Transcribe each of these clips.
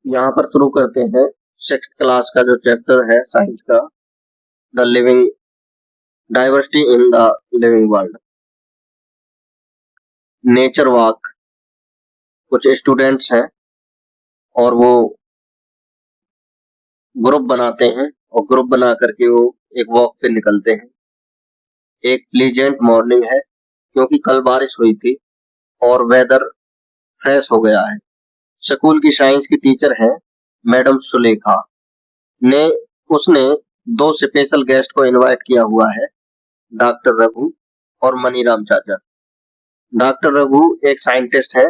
यहाँ पर शुरू करते हैं 6th क्लास का जो चैप्टर है साइंस का, the living diversity in the living world. Nature walk, कुछ स्टूडेंट्स हैं और वो ग्रुप बनाते हैं और ग्रुप बना करके वो एक वॉक पे निकलते हैं। एक प्लीजेंट मॉर्निंग है क्योंकि कल बारिश हुई थी और वेदर फ्रेश हो गया है। स्कूल की साइंस की टीचर है मैडम सुलेखा ने उसने 2 स्पेशल गेस्ट को इनवाइट किया हुआ है, डॉक्टर रघु और मनीराम चाचा। डॉक्टर रघु एक साइंटिस्ट है,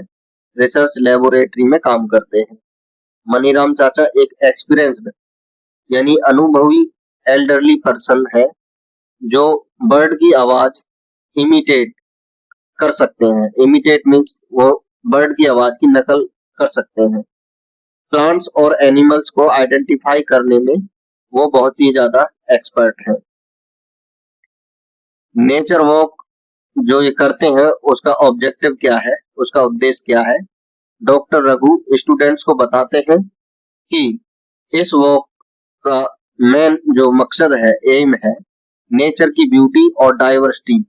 रिसर्च लेबोरेटरी में काम करते हैं। मनीराम चाचा एक एक्सपीरियंस्ड यानी अनुभवी एल्डरली पर्सन है जो बर्ड की आवाज इमिटेट कर सकते हैं। इमिटेट मीन्स वो बर्ड की आवाज की नकल कर सकते हैं। प्लांट्स और एनिमल्स को आइडेंटिफाई करने में वो बहुत ही ज्यादा एक्सपर्ट है। नेचर वॉक जो ये करते हैं उसका ऑब्जेक्टिव क्या है, उसका उद्देश्य क्या है, डॉक्टर रघु स्टूडेंट्स को बताते हैं कि इस वॉक का मेन जो मकसद है, एम है, नेचर की ब्यूटी और डाइवर्सिटी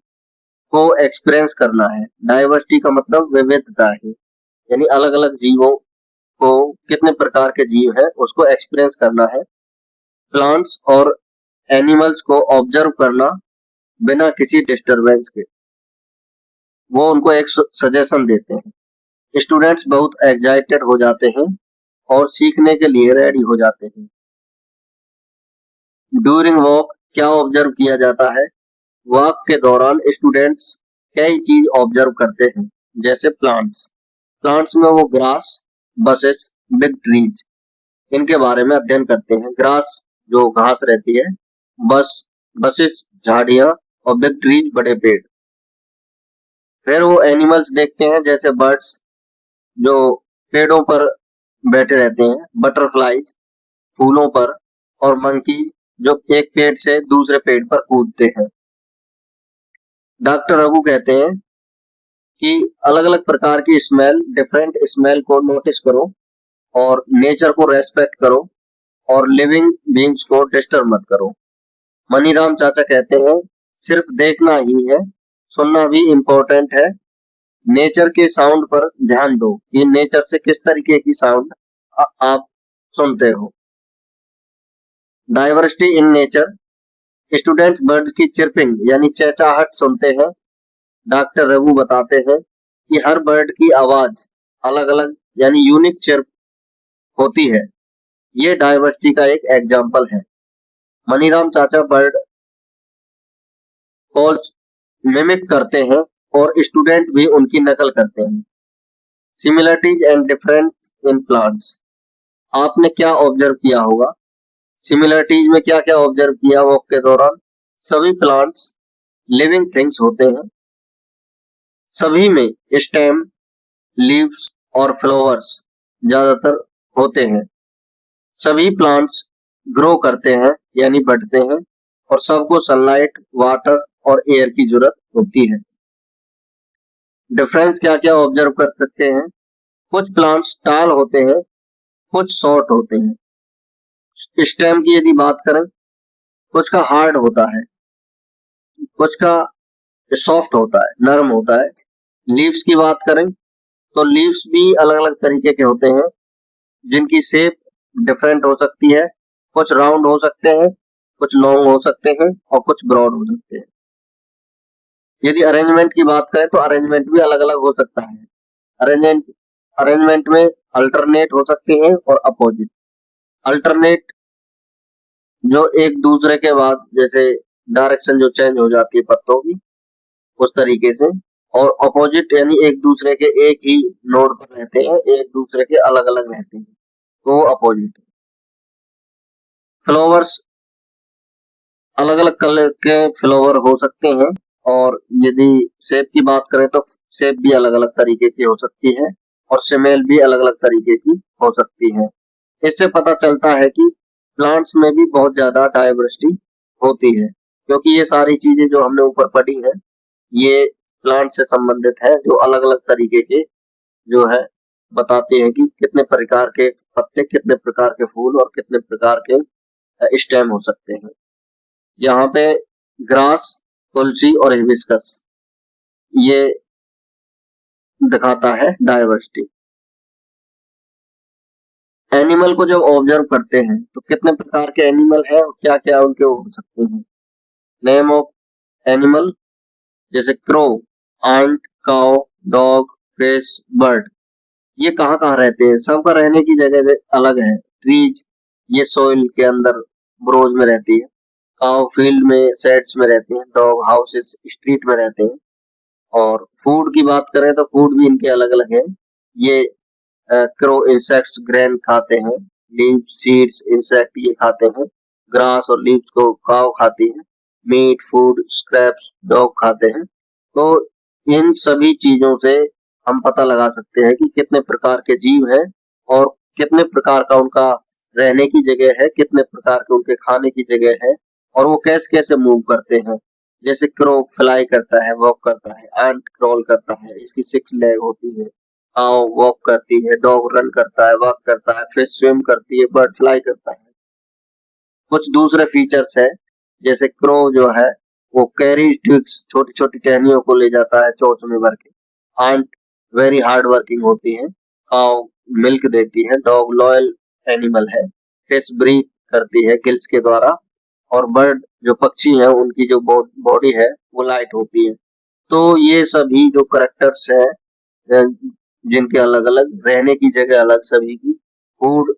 को एक्सपीरियंस करना है। डाइवर्सिटी का मतलब विविधता है, यानी अलग अलग जीवों को, कितने प्रकार के जीव है उसको एक्सपीरियंस करना है। प्लांट्स और एनिमल्स को ऑब्जर्व करना बिना किसी डिस्टरबेंस के, वो उनको एक सजेशन देते हैं। स्टूडेंट्स बहुत एक्साइटेड हो जाते हैं और सीखने के लिए रेडी हो जाते हैं। ड्यूरिंग वॉक क्या ऑब्जर्व किया जाता है? वॉक के दौरान स्टूडेंट्स कई चीज ऑब्जर्व करते हैं, जैसे प्लांट्स। प्लांट्स में वो ग्रास, बसेस, बिग ट्रीज, इनके बारे में अध्ययन करते हैं। ग्रास जो घास रहती है, बसेस झाड़ियां और बिग ट्रीज बड़े पेड़। फिर वो एनिमल्स देखते हैं, जैसे बर्ड्स जो पेड़ों पर बैठे रहते हैं, बटरफ्लाईज फूलों पर, और मंकी जो एक पेड़ से दूसरे पेड़ पर कूदते हैं। डॉक्टर रघु कहते हैं कि अलग अलग प्रकार की स्मेल, डिफरेंट स्मेल को नोटिस करो और नेचर को रेस्पेक्ट करो और लिविंग बींग्स को डिस्टर्ब मत करो। मनीराम चाचा कहते हैं सिर्फ देखना ही है, सुनना भी इम्पोर्टेंट है। नेचर के साउंड पर ध्यान दो कि नेचर से किस तरीके की साउंड आप सुनते हो। Diversity in nature, students birds की चिरपिंग यानी चहचहाहट सुनते हैं। डॉक्टर रघु बताते हैं कि हर बर्ड की आवाज अलग अलग यानी यूनिक चिर्प होती है। ये डाइवर्सिटी का एक एग्जाम्पल है। मनीराम चाचा बर्ड कॉल्स मिमिक करते हैं और स्टूडेंट भी उनकी नकल करते हैं। Similarities and difference in plants, आपने क्या ऑब्जर्व किया होगा? सिमिलरिटीज में क्या क्या ऑब्जर्व किया वॉक के दौरान? सभी प्लांट्स लिविंग थिंग्स होते हैं, सभी में स्टेम, लीव्स और फ्लावर्स ज्यादातर होते हैं। सभी प्लांट्स ग्रो करते हैं यानी बढ़ते हैं और सबको सनलाइट, वाटर और एयर की जरूरत होती है। डिफरेंस क्या क्या ऑब्जर्व कर सकते हैं? कुछ प्लांट्स टाल होते हैं, कुछ शॉर्ट होते हैं। स्टेम की यदि बात करें, कुछ का हार्ड होता है, कुछ का सॉफ्ट होता है, नरम होता है। लीव्स की बात करें तो लीव्स भी अलग अलग तरीके के होते हैं, जिनकी शेप डिफरेंट हो सकती है। कुछ राउंड हो सकते हैं, कुछ लॉन्ग हो सकते हैं और कुछ ब्रॉड हो सकते हैं। यदि अरेंजमेंट की बात करें तो अरेंजमेंट भी अलग अलग हो सकता है। अरेंजमेंट में अल्टरनेट हो सकते हैं और अपोजिट। अल्टरनेट जो एक दूसरे के बाद, जैसे डायरेक्शन जो चेंज हो जाती है पत्तों की, उस तरीके से। और अपोजिट यानी एक दूसरे के एक ही नोड पर रहते हैं, एक दूसरे के अलग अलग रहते हैं, तो वो अपोजिट। फ्लावर्स अलग अलग कलर के फ्लावर हो सकते हैं और यदि शेप की बात करें तो शेप भी अलग अलग तरीके की हो सकती है और स्मेल भी अलग अलग तरीके की हो सकती है। इससे पता चलता है कि प्लांट्स में भी बहुत ज्यादा डाइवर्सिटी होती है, क्योंकि ये सारी चीजें जो हमने ऊपर पढ़ी है ये प्लांट से संबंधित है, जो अलग अलग तरीके के जो है बताते हैं कि कितने प्रकार के पत्ते, कितने प्रकार के फूल और कितने प्रकार के स्टेम हो सकते हैं। यहाँ पे ग्रास, तुलसी और हिबिस्कस ये दिखाता है डायवर्सिटी। एनिमल को जब ऑब्जर्व करते हैं तो कितने प्रकार के एनिमल है और क्या क्या उनके हो सकते हैं। नेम ऑफ एनिमल जैसे crow, ant, cow, dog, fish, bird, ये कहाँ कहाँ रहते हैं, सबका रहने की जगह अलग है। ट्रीज ये सोइल के अंदर ब्रोज में रहती है, काउ फील्ड में सेट्स में रहते हैं, डॉग हाउसेस स्ट्रीट में रहते हैं। और फूड की बात करें तो फूड भी इनके अलग अलग है। ये क्रो इंसेक्ट्स ग्रेन खाते हैं, लीव सीड्स इंसेक्ट ये खाते हैं, ग्रास और लीव्स को काउ खाती है, मीट फूड स्क्रैप्स डॉग खाते हैं। तो इन सभी चीजों से हम पता लगा सकते हैं कि कितने प्रकार के जीव हैं और कितने प्रकार का उनका रहने की जगह है, कितने प्रकार के उनके खाने की जगह है और वो कैसे कैसे मूव करते हैं। जैसे क्रो फ्लाई करता है, वॉक करता है, एंट क्रॉल करता है, इसकी 6 लेग होती है, काऊ वॉक करती है, डॉग रन करता है, वॉक करता है, फिश स्विम करती है, बर्ड फ्लाई करता है। कुछ दूसरे फीचर्स है जैसे क्रो जो है वो कैरीज ट्विग्स छोटी छोटी टहनियों को ले जाता है चोंच में भर के, आंट वेरी हार्ड वर्किंग होती है, काऊ मिल्क देती है, डॉग लॉयल एनिमल है, फिश ब्रीथ करती है गिल्स के द्वारा, और बर्ड जो पक्षी है उनकी जो बॉडी है वो लाइट होती है। तो ये सभी जो करेक्टर्स है जिनके अलग अलग रहने की जगह अलग, सभी की फूड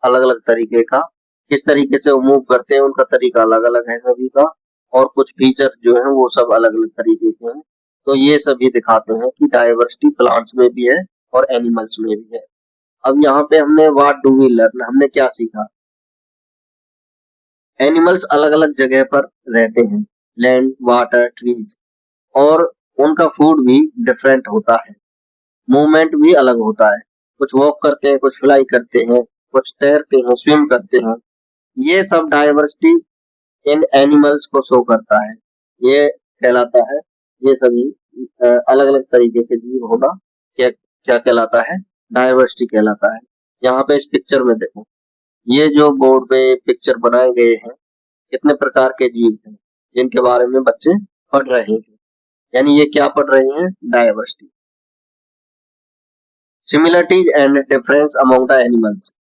अलग अलग तरीके का, किस तरीके से वो मूव करते हैं उनका तरीका अलग अलग है सभी का, और कुछ फीचर जो है वो सब अलग अलग तरीके के हैं। तो ये सभी दिखाते हैं कि डाइवर्सिटी प्लांट्स में भी है और एनिमल्स में भी है। अब यहाँ पे हमने व्हाट डू वी लर्न, हमने क्या सीखा। एनिमल्स अलग अलग जगह पर रहते हैं, लैंड वाटर ट्रीज, और उनका फूड भी डिफरेंट होता है, मूवमेंट भी अलग होता है, कुछ वॉक करते हैं, कुछ फ्लाई करते हैं, कुछ तैरते हैं, स्विम करते हैं। ये सब डाइवर्सिटी इन एनिमल्स को शो करता है, ये कहलाता है, ये सभी अलग अलग तरीके के जीव होना क्या क्या कहलाता है, डाइवर्सिटी कहलाता है। यहाँ पे इस पिक्चर में देखो, ये जो बोर्ड पे पिक्चर बनाए गए हैं कितने प्रकार के जीव हैं जिनके बारे में बच्चे पढ़ रहे हैं, यानी ये क्या पढ़ रहे हैं, diversity. Similarities and difference among the animals,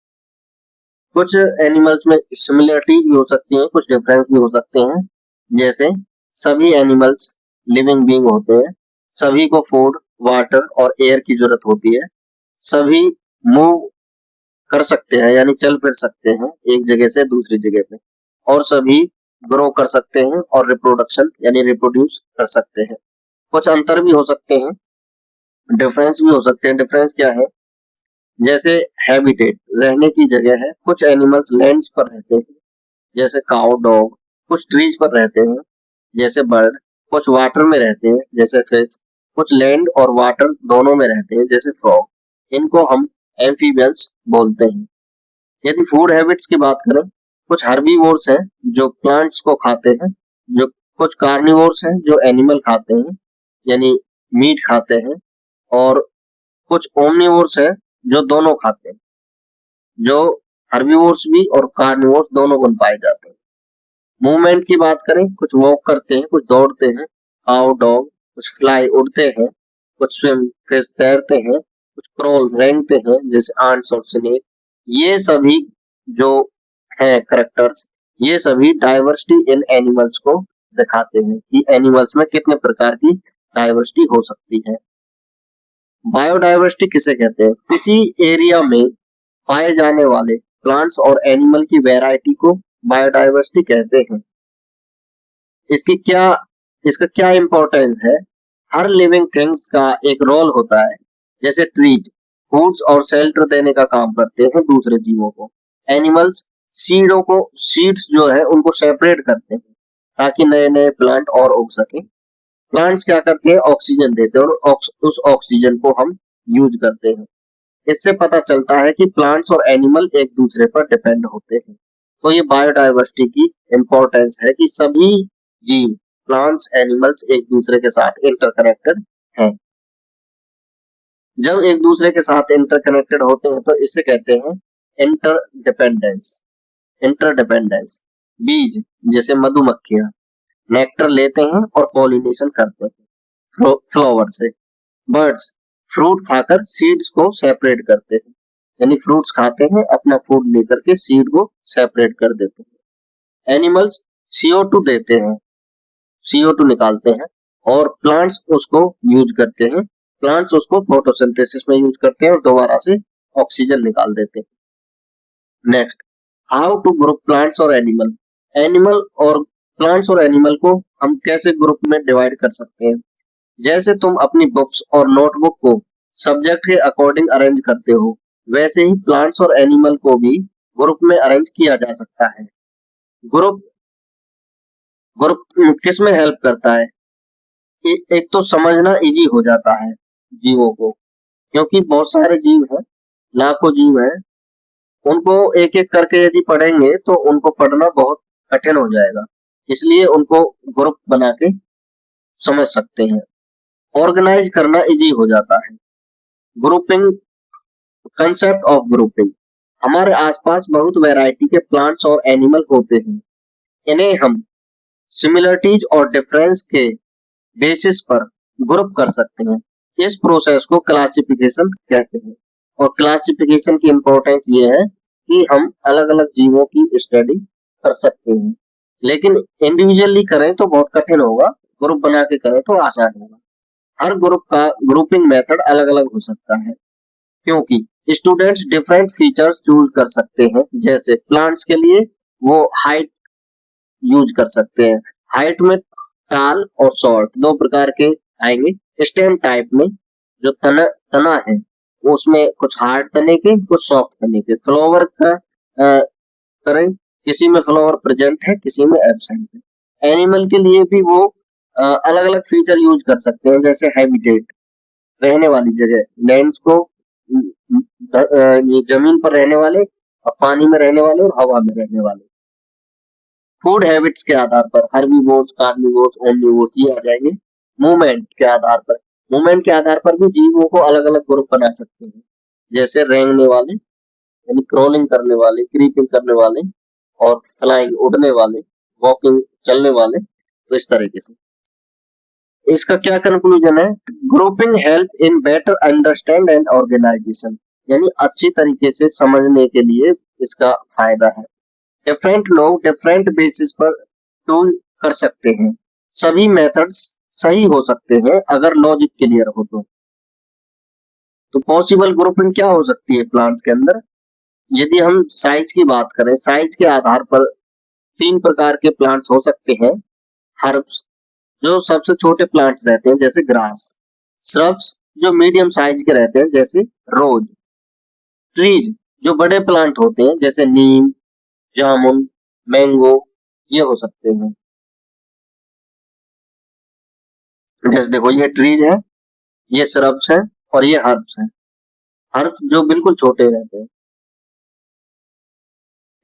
कुछ एनिमल्स में सिमिलरिटीज भी हो सकती हैं, कुछ डिफरेंस भी हो सकते हैं। जैसे सभी एनिमल्स लिविंग बीइंग होते हैं, सभी को फूड वाटर और एयर की जरूरत होती है, सभी मूव कर सकते हैं यानी चल फिर सकते हैं एक जगह से दूसरी जगह पे, और सभी ग्रो कर सकते हैं और रिप्रोडक्शन यानी रिप्रोड्यूस कर सकते हैं। कुछ अंतर भी हो सकते हैं, डिफरेंस भी हो सकते हैं। डिफरेंस क्या है, जैसे हैबिटेट रहने की जगह है, कुछ एनिमल्स लैंड्स पर रहते हैं जैसे काउ डॉग, कुछ ट्रीज पर रहते हैं जैसे बर्ड, कुछ वाटर में रहते हैं जैसे फिश, कुछ लैंड और वाटर दोनों में रहते हैं जैसे फ्रॉग, इनको हम एम्फीबियंस बोलते हैं। यदि फूड हैबिट्स की बात करें, कुछ हर्बीवोर्स हैं जो प्लांट्स को खाते हैं, जो कुछ कार्निवोर्स हैं जो एनिमल खाते हैं यानी मीट खाते हैं, और कुछ ओमनिवोर्स है जो दोनों खाते हैं, जो हर्बीवोर्स भी और कार्निवोर्स दोनों गुण पाए जाते हैं। मूवमेंट की बात करें, कुछ वॉक करते हैं, कुछ दौड़ते हैं, काऊ डॉग, कुछ फ्लाई उड़ते हैं, कुछ स्विम फिश तैरते हैं, कुछ क्रॉल रेंगते हैं जैसे आंट्स और स्नेक। ये सभी जो है करेक्टर्स, ये सभी डाइवर्सिटी इन एनिमल्स को दिखाते हैं कि एनिमल्स में कितने प्रकार की डाइवर्सिटी हो सकती है। बायोडाइवर्सिटी किसे कहते हैं, किसी एरिया में पाए जाने वाले प्लांट्स और एनिमल की वैरायटी को बायोडाइवर्सिटी कहते हैं। इसका क्या इंपॉर्टेंस है, हर लिविंग थिंग्स का एक रोल होता है, जैसे ट्रीज फूड्स और शेल्टर देने का काम करते हैं दूसरे जीवों को, एनिमल्स सीड्स जो है उनको सेपरेट करते हैं ताकि नए नए प्लांट और उग सके, प्लांट्स क्या करते हैं, ऑक्सीजन देते हैं और उस ऑक्सीजन को हम यूज करते हैं। इससे पता चलता है कि प्लांट्स और एनिमल एक दूसरे पर डिपेंड होते हैं। तो ये बायोडाइवर्सिटी की इंपॉर्टेंस है कि सभी जीव प्लांट्स एनिमल्स एक दूसरे के साथ इंटरकनेक्टेड हैं। जब एक दूसरे के साथ इंटरकनेक्टेड होते हैं तो इसे कहते हैं इंटरडिपेंडेंस। इंटरडिपेंडेंस। बीज जैसे मधुमक्खियां नेक्टर लेते हैं और पॉलिनेशन करते हैं फ्लावर से। बर्ड्स फ्रूट खाकर सीड्स को सेपरेट करते हैं, यानी फ्रूट्स खाते हैं, अपना फूड लेकर के सीड को सेपरेट कर देते हैं। एनिमल्स CO2 देते हैं, CO2 निकालते हैं और प्लांट्स उसको यूज करते हैं। प्लांट्स उसको फोटोसिंथेसिस में यूज करते हैं और दोबारा से ऑक्सीजन निकाल देते हैं। Next, how to group plants और एनिमल। एनिमल और प्लांट्स और एनिमल को हम कैसे ग्रुप में डिवाइड कर सकते हैं। जैसे तुम अपनी बुक्स और नोटबुक को सब्जेक्ट के अकॉर्डिंग अरेंज करते हो, वैसे ही प्लांट्स और एनिमल को भी ग्रुप में अरेंज किया जा सकता है। ग्रुप ग्रुप किस में हेल्प करता है। एक तो समझना इजी हो जाता है जीवों को, क्योंकि बहुत सारे जीव हैं, लाखों जीव हैं, उनको एक एक करके यदि पढ़ेंगे तो उनको पढ़ना बहुत कठिन हो जाएगा, इसलिए उनको ग्रुप बना के समझ सकते हैं। ऑर्गेनाइज करना इजी हो जाता है। Grouping, concept of grouping. हमारे आसपास बहुत वैरायटी के प्लांट्स और एनिमल होते हैं, इन्हें हम सिमिलरिटीज और डिफरेंस के बेसिस पर ग्रुप कर सकते हैं। इस प्रोसेस को क्लासिफिकेशन कहते हैं और क्लासिफिकेशन की इंपॉर्टेंस ये है कि हम अलग अलग जीवों की स्टडी कर सकते हैं, लेकिन इंडिविजुअली करें तो बहुत कठिन होगा, ग्रुप बना के करें तो आसान होगा। हर ग्रुप का ग्रुपिंग मेथड अलग अलग हो सकता है, क्योंकि स्टूडेंट्स डिफरेंट फीचर्स चूज कर सकते हैं। जैसे प्लांट्स के लिए वो हाइट यूज कर सकते हैं, हाइट में टाल और शॉर्ट दो प्रकार के आएंगे। स्टेम टाइप में जो तना है वो उसमें कुछ हार्ड तने के, कुछ सॉफ्ट तने के। फ्लावर का करें, किसी में फ्लावर प्रेजेंट है, किसी में एब्सेंट है। एनिमल के लिए भी वो अलग अलग फीचर यूज कर सकते हैं, जैसे हैबिटेट, रहने वाली जगह, लैंड्स को जमीन पर रहने वाले और पानी में रहने वाले और हवा में रहने वाले। फूड हैबिट्स के आधार पर हर्बीवोर्स, कार्निवोर्स, ओमनिवोर्स ये आ जाएंगे। मूवमेंट के आधार पर, मूवमेंट के आधार पर भी जीवों को अलग अलग ग्रुप बना सकते हैं, जैसे रेंगने वाले यानी क्रॉलिंग करने वाले, क्रीपिंग करने वाले, और फ्लाइंग उड़ने वाले, वॉकिंग चलने वाले। तो इस तरीके से इसका क्या कंक्लूजन है। Grouping help in better understand and organization, यानी अच्छी तरीके से समझने के लिए इसका फायदा है। डिफरेंट लोग डिफरेंट बेसिस पर टूल कर सकते हैं, सभी मेथड्स सही हो सकते हैं अगर लॉजिक क्लियर हो तो पॉसिबल ग्रुपिंग क्या हो सकती है प्लांट्स के अंदर। यदि हम साइज की बात करें, साइज के आधार पर 3 प्रकार के प्लांट्स हो सकते हैं। हर्ब्स जो सबसे छोटे प्लांट्स रहते हैं जैसे ग्रास, श्रब्स जो मीडियम साइज के रहते हैं जैसे रोज, ट्रीज जो बड़े प्लांट होते हैं जैसे नीम, जामुन, मैंगो, ये हो सकते हैं। जैसे देखो ये ट्रीज है, ये श्रब्स है और ये हर्ब्स है। हर्ब्स जो बिल्कुल छोटे रहते हैं।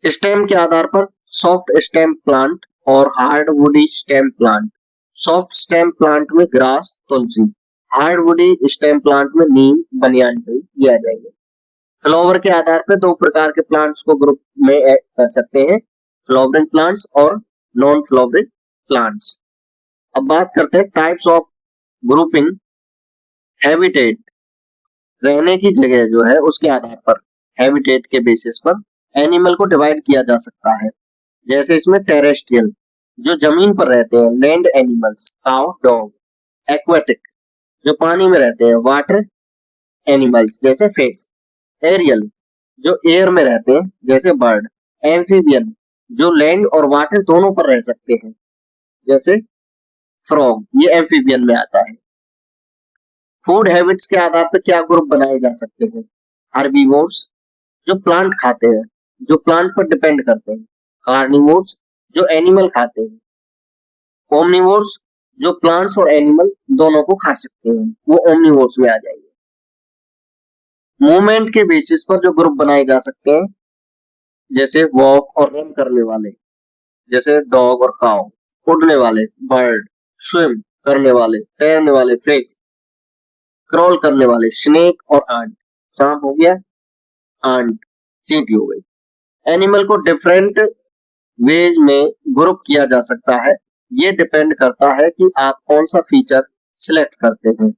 स्टेम के आधार पर सॉफ्ट स्टेम प्लांट और hard woody stem plant. Soft stem plant में ग्रास, तुलसी, हार्ड वुडी स्टेम प्लांट में नीम, बनियान ट्री ये आ जाएंगे। फ्लावर के आधार पर 2 प्रकार के प्लांट्स को ग्रुप में ऐड कर सकते हैं, फ्लावरिंग प्लांट्स और नॉन फ्लावरिंग प्लांट्स। अब बात करते हैं टाइप्स ऑफ ग्रुपिंग। हैबिटेट, रहने की जगह जो है उसके आधार पर, हैबिटेट के बेसिस पर एनिमल को डिवाइड किया जा सकता है। जैसे इसमें टेरेस्ट्रियल जो जमीन पर रहते हैं, land animals, cow, dog. Aquatic जो पानी में रहते हैं, वाटर एनिमल्स जैसे फिश। एरियल जो एयर में रहते हैं जैसे बर्ड। एम्फीबियन जो लैंड और वाटर दोनों पर रह सकते हैं जैसे फ्रॉग, ये एम्फीबियन में आता है। फूड हैबिट्स के आधार पर क्या ग्रुप बनाए जा सकते हैं। हर्बीवोर्स जो प्लांट खाते हैं, जो प्लांट पर डिपेंड करते हैं। कार्निवोर्स जो एनिमल खाते हैं। ओमनिवोर्स जो प्लांट्स और एनिमल दोनों को खा सकते हैं, वो ओमनिवोर्स में आ जाएंगे। मूवमेंट के बेसिस पर जो ग्रुप बनाए जा सकते हैं, जैसे वॉक और रन करने वाले जैसे डॉग और काउ, उड़ने वाले बर्ड, स्विम करने वाले, तैरने वाले फिश, क्रॉल करने वाले स्नेक और आंट, सांप हो गया, आंट चींटी हो गई। एनिमल को डिफरेंट वेज में ग्रुप किया जा सकता है, ये डिपेंड करता है कि आप कौन सा फीचर सिलेक्ट करते हैं।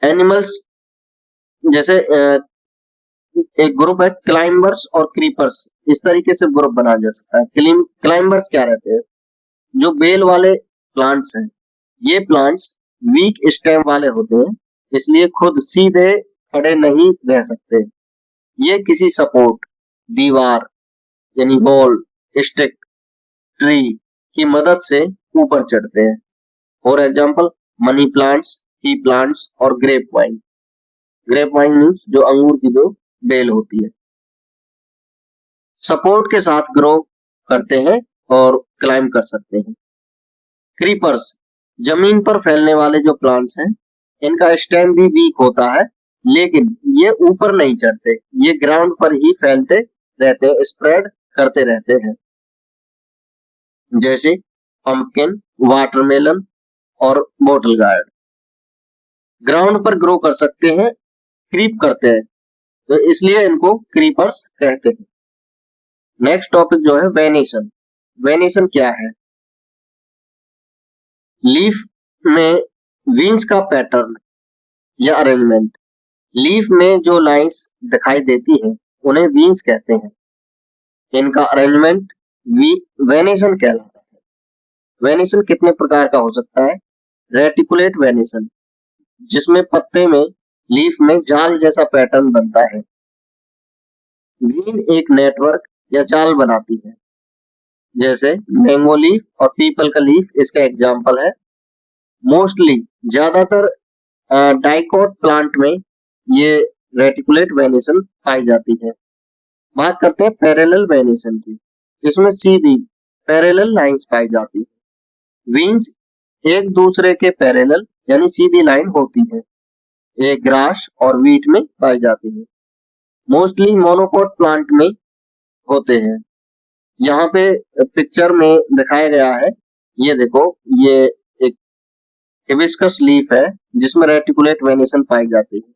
एनिमल्स जैसे एक ग्रुप है क्लाइंबर्स और क्रीपर्स, इस तरीके से ग्रुप बनाया जा सकता है। क्लाइंबर्स क्या रहते हैं, जो बेल वाले प्लांट्स हैं, ये प्लांट्स वीक स्टेम वाले होते हैं, इसलिए खुद सीधे खड़े नहीं रह सकते। ये किसी सपोर्ट, दीवार यानी वॉल, स्टिक, ट्री की मदद से ऊपर चढ़ते हैं। For example money plants, tea plants और grape vine. Grape vine means जो अंगूर की जो बेल होती है। सपोर्ट के साथ ग्रो करते हैं और क्लाइम कर सकते हैं। क्रीपर्स जमीन पर फैलने वाले जो प्लांट्स हैं, इनका स्टेम भी वीक होता है, लेकिन ये ऊपर नहीं चढ़ते, ये ग्राउंड पर ही फैलते रहते हैं, स्प्रेड करते रहते हैं। जैसे पंपकिन, वाटरमेलन और बॉटल गार्ड ग्राउंड पर ग्रो कर सकते हैं, क्रीप करते हैं, तो इसलिए इनको क्रीपर्स कहते हैं। नेक्स्ट टॉपिक जो है वेनेशन। वेनेशन क्या है? लीफ में वीन्स का पैटर्न या अरेंजमेंट। लीफ में जो लाइंस दिखाई देती हैं उन्हें वीन्स कहते हैं, इनका अरेंजमेंट वेनेशन कहलाता है। वेनेशन कितने प्रकार का हो सकता है? रेटिकुलेट वेनेशन, जिसमें पत्ते में लीफ में जाल जैसा पैटर्न बनता है। वीन एक नेटवर्क या जाल बनाती है, जैसे मैंगो लीफ और पीपल का लीफ इसका एग्जाम्पल है। मोस्टली ज्यादातर डाइकोट प्लांट में ये रेटिकुलेट वेनेशन पाई जाती है। बात करते हैं पैरेलल वेनेशन की। इसमें सीधी पैरेलल लाइंस पाई जाती है। वीन्स एक दूसरे के पैरेलल यानी सीधी लाइन होती है, ये ग्रास और वीट में पाई जाती है। मोस्टली मोनोकोट प्लांट में होते हैं। यहाँ पे पिक्चर में दिखाया गया है, ये देखो, ये एक हिबिस्कस लीफ है जिसमें रेटिकुलेट वेनेशन पाई जाती है।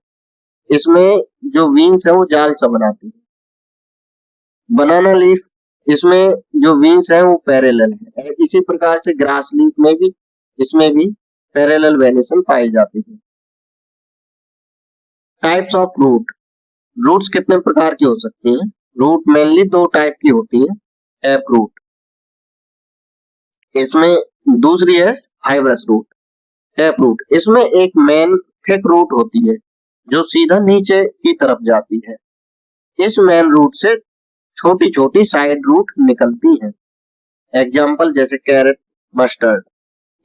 इसमें जो वीन्स है वो जाल सा बनाती है। बनाना लीफ, इसमें जो वीन्स है वो पैरेलल है। इसी प्रकार से ग्रास लीफ में भी, इसमें भी पैरेलल वेनेशन पाई जाती है। Types of root. रूट्स कितने प्रकार की हो सकती हैं? रूट मेनली दो टाइप की होती है। टैप रूट, इसमें दूसरी है फाइब्रस रूट। टैप रूट, इसमें एक मेन थिक रूट होती है जो सीधा नीचे की तरफ जाती है। इस मेन रूट से छोटी छोटी साइड रूट निकलती हैं। एग्जाम्पल जैसे कैरेट, मस्टर्ड।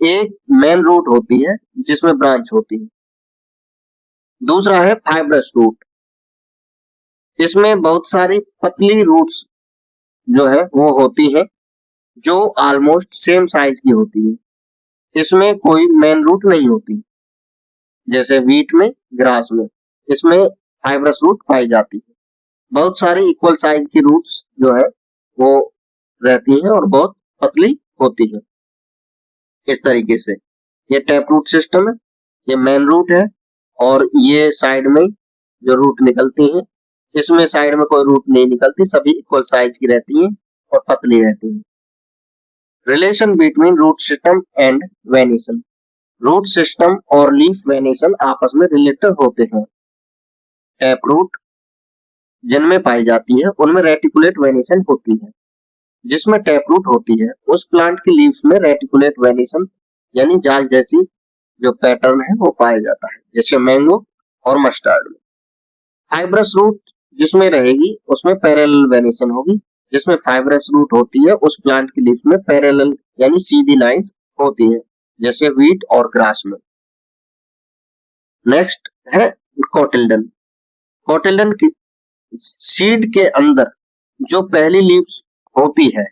एक मेन रूट होती है जिसमें ब्रांच होती है। दूसरा है फाइब्रस रूट, इसमें बहुत सारी पतली रूट्स जो है वो होती है, जो ऑलमोस्ट सेम साइज की होती है। इसमें कोई मेन रूट नहीं होती, जैसे वीट में, ग्रास में, इसमें फाइब्रस रूट पाई जाती है। बहुत सारी इक्वल साइज की रूट्स जो है वो रहती हैं और बहुत पतली होती है। इस तरीके से ये टैप रूट सिस्टम है, ये मेन रूट है, और ये साइड में जो रूट निकलती हैं, इसमें साइड में कोई रूट नहीं निकलती, सभी इक्वल साइज की रहती हैं और पतली रहती हैं। Relation between root system and venation. Root system और लीफ वेनेशन आपस में रिलेटेड होते हैं। टैप रूट जिनमें पाई जाती है उनमें रेटिकुलेट वेनेशन होती है। जिसमें टैप रूट होती है उस प्लांट की लीव्स में रेटिकुलेट वेनेशन यानी जाल जैसी जो पैटर्न है वो पाया जाता है, जैसे मैंगो और मस्टर्ड में। फाइब्रस रूट जिसमें रहेगी उसमें पैरेलल वेनेशन होगी। जिसमें फाइब्रस रूट होती है उस प्लांट की लीफ में पैरेलल यानी सीधी लाइंस होती है, जैसे वीट और ग्रास में। नेक्स्ट है कोटिल्डन। कोटिल्डन की सीड के अंदर जो पहली लीव्स होती है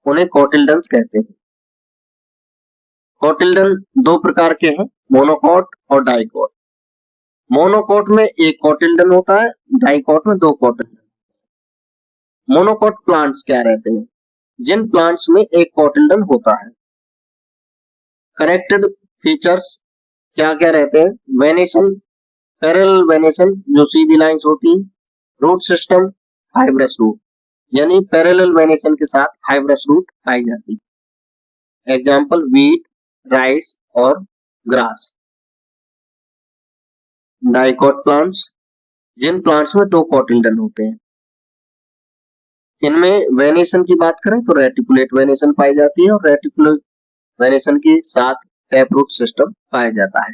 उन्हें कोटिल्डन्स कहते हैं। कोटिल्डन दो प्रकार के हैं, मोनोकोट और डाइकोट। मोनोकोट में एक कोटिल्डन होता है, डाइकोट में दो कोटिल्डन। मोनोकोट प्लांट्स क्या रहते हैं? जिन प्लांट्स में एक कोटिल्डन होता है। कनेक्टेड फीचर्स क्या क्या रहते हैं? वेनेशन, पैरेलल वेनेशन जो सीधी लाइंस होती हैं, रूट सिस्टम, फाइब्रस रूट, यानी पैरेलल वेनेशन के साथ फाइब्रस रूट पाई जाती है। एग्जाम्पल वीट, राइस और ग्रास। डाइकॉट प्लांट्स, जिन प्लांट्स में 2 कोटिल्डन होते हैं। इनमें वेनेशन की बात करें तो रेटिकुलेट वेनेशन पाई जाती है और रेटिकुलेट वेनेशन के साथ टैप रूट सिस्टम पाया जाता है।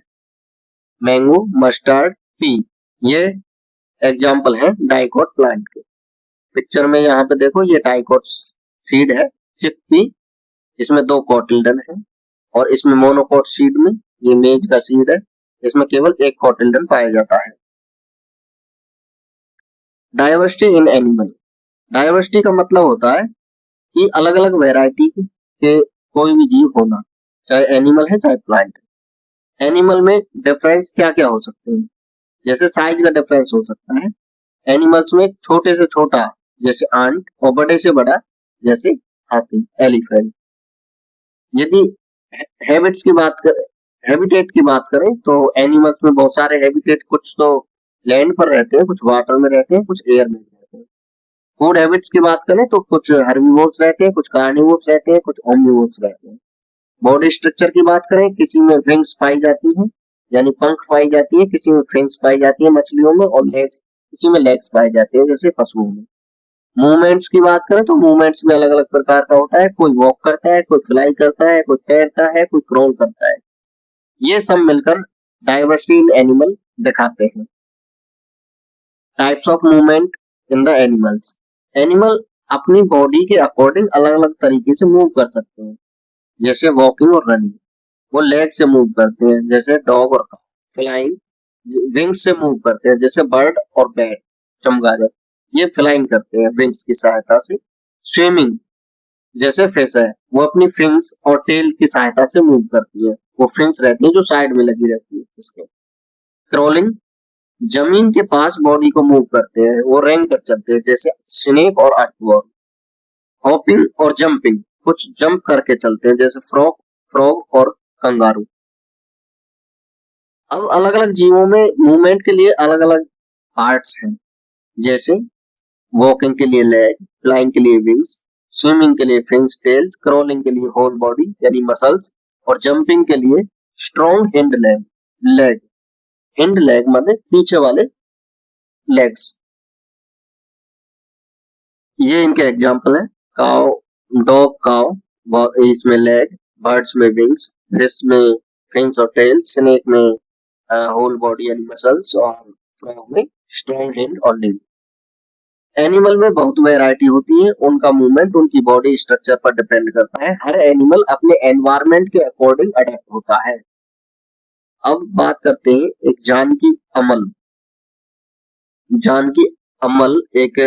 मैंगो, मस्टर्ड, पी, ये एग्जाम्पल है डाइकॉट प्लांट के। पिक्चर में यहाँ पे देखो, ये डाइकॉट सीड है, चिकपी, इसमें 2 कोटिल्डन है, और इसमें मोनोकोट सीड में ये मेज का सीड है, इसमें केवल 1 कोटिल्डन पाया जाता है। डाइवर्सिटी इन एनिमल, डाइवर्सिटी का मतलब होता है कि अलग अलग वैरायटी के कोई भी जीव होना, चाहे एनिमल है चाहे प्लांट है। एनिमल में डिफरेंस क्या क्या हो सकते हैं? जैसे साइज का डिफरेंस हो सकता है। एनिमल्स में छोटे से छोटा जैसे आंट और बड़े से बड़ा जैसे हाथी, एलिफेंट। यदि हैबिट्स की बात करें, हैबिटेट की बात करें तो एनिमल्स में बहुत सारे हैबिटेट, कुछ तो लैंड पर रहते हैं, कुछ वाटर में रहते हैं, कुछ एयर में रहते हैं। फूड हैबिट्स की बात करें तो कुछ हर्बीवोर्स रहते हैं, कुछ कार्निवोर्स रहते हैं, कुछ ओमनिवोर्स रहते हैं। बॉडी स्ट्रक्चर की बात करें, किसी में विंग्स पाई जाती हैं यानी पंख पाई जाती है, किसी में फिन्स पाई जाती है मछलियों में, और लेग्स, किसी में लेग्स पाए जाते हैं जैसे पशुओं में। मूवमेंट्स की बात करें तो मूवमेंट्स में अलग अलग प्रकार का होता है, कोई वॉक करता है, कोई फ्लाई करता है, कोई तैरता है, कोई क्रॉल करता है। ये सब मिलकर डाइवर्सिटी इन एनिमल दिखाते हैं। Types of movement in the animals, animal अपनी बॉडी के अकॉर्डिंग अलग अलग तरीके से मूव कर सकते हैं, जैसे वॉकिंग और रनिंग। वो लेग से मूव करते हैं जैसे डॉग और काऊ। फ्लाइंग, विंग्स से मूव करते हैं जैसे बर्ड और बैट, चमगादड़, ये फ्लाइंग करते हैं विंग्स की सहायता से। स्विमिंग, जैसे फिश है, वो अपनी फिन्स और टेल की सहायता से मूव करती है, वो फिन्स रहती है जो साइड में लगी रहती है इसके। क्रॉलिंग, जमीन के पास बॉडी को मूव करते हैं, वो रेंग कर चलते हैं जैसे स्नेक और अर्थवर्म। हॉपिंग और जंपिंग, कुछ जंप करके चलते हैं जैसे फ्रॉग और कंगारू। अब अलग अलग जीवों में मूवमेंट के लिए अलग अलग पार्ट्स हैं, जैसे वॉकिंग के लिए लेग, फ्लाइंग के लिए विंग्स, स्विमिंग के लिए फिन्स, टेल्स, क्रॉलिंग के लिए होल बॉडी यानी मसल्स, और जंपिंग के लिए strong hind leg. Hind leg मतलब पीछे वाले लेग्स। ये इनके एग्जाम्पल है। काउ, डॉग, काउ, इसमें लेग, बर्ड्स में विंग्स, फिश में फिन्स और टेल, स्नेक में होल बॉडी यानी मसल्स, और फ्रॉग में स्ट्रॉन्ग हिंड और लिम्ब। एनिमल में बहुत वैरायटी होती है, उनका मूवमेंट उनकी बॉडी स्ट्रक्चर पर डिपेंड करता है। हर एनिमल अपने एनवायरमेंट के अकॉर्डिंग अडेप्ट होता है। अब बात करते हैं एक जानकी अमल। जानकी अमल एक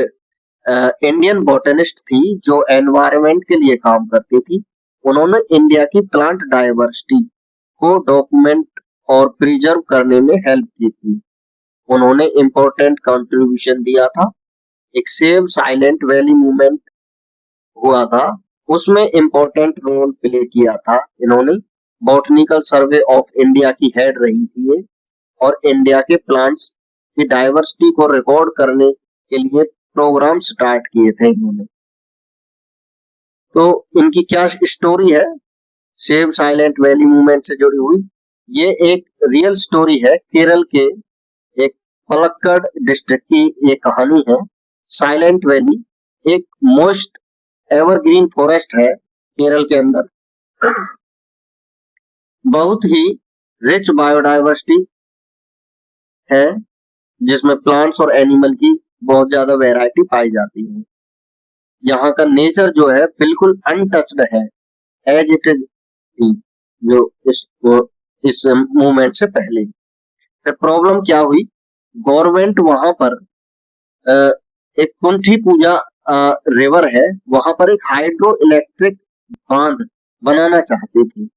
इंडियन बॉटनिस्ट थी जो एनवायरमेंट के लिए काम करती थी। उन्होंने इंडिया की प्लांट डाइवर्सिटी को डॉक्यूमेंट और प्रिजर्व करने में हेल्प की थी। उन्होंने इम्पोर्टेंट कंट्रीब्यूशन दिया था। एक सेव साइलेंट वैली मूवमेंट हुआ था, उसमें इम्पोर्टेंट रोल प्ले किया था इन्होंने। बॉटनिकल सर्वे ऑफ इंडिया की हेड रही थी ये, और इंडिया के प्लांट्स की डाइवर्सिटी को रिकॉर्ड करने के लिए प्रोग्राम स्टार्ट किए थे इन्होंने। तो इनकी क्या स्टोरी है सेव साइलेंट वैली मूवमेंट से जुड़ी हुई? ये एक रियल स्टोरी है, केरल के एक पलक्कड़ डिस्ट्रिक्ट की ये कहानी है। साइलेंट वैली एक मोस्ट एवरग्रीन फॉरेस्ट है केरल के अंदर। बहुत ही रिच बायोडाइवर्सिटी है, जिसमें प्लांट्स और एनिमल की बहुत ज्यादा वैरायटी पाई जाती है। यहाँ का नेचर जो है बिल्कुल अनटच्ड है, एज इट इज जो इस मूवमेंट से पहले। फिर प्रॉब्लम क्या हुई, गवर्नमेंट वहां पर एक कुंठी पूजा रिवर है, वहां पर एक हाइड्रो इलेक्ट्रिक बांध बनाना चाहती थी।